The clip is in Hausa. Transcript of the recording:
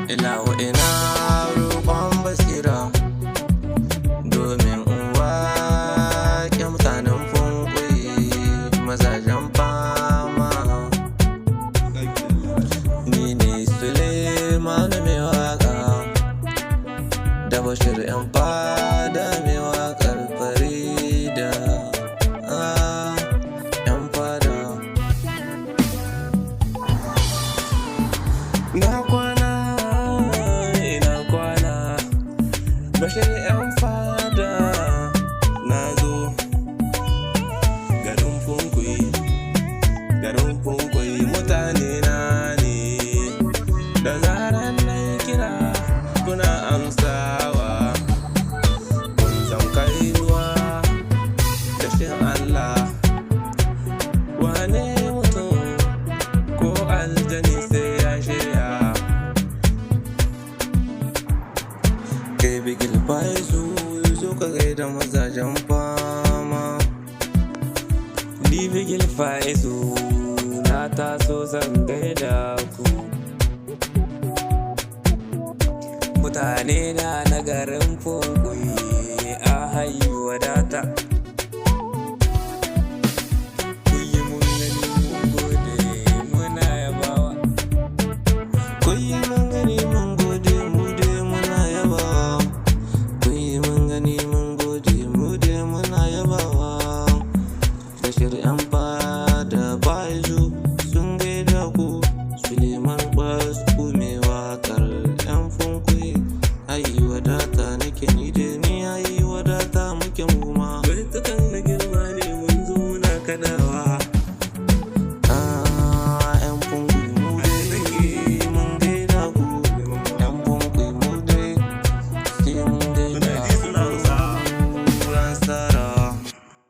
ina wa'ina roƙon basira domin uwa ke mutanen funkuyi mazajen fama. Ni ne Sulemanu mai waƙa da Bashir yan fada mai waƙar Farida yan fada. Ina kwana Bashir yan fada na zo garin funkuyi mutane na ne, da zaran na kira kuna amsawa. Kun san kainuwa da shin Allah, wane mutum ko aljani sai ya shirya. Kai bigil faizu zo ka gaida mazajen fama. Ni bigil faizu na taso zan gaida ku. Mutane na garin funkuyi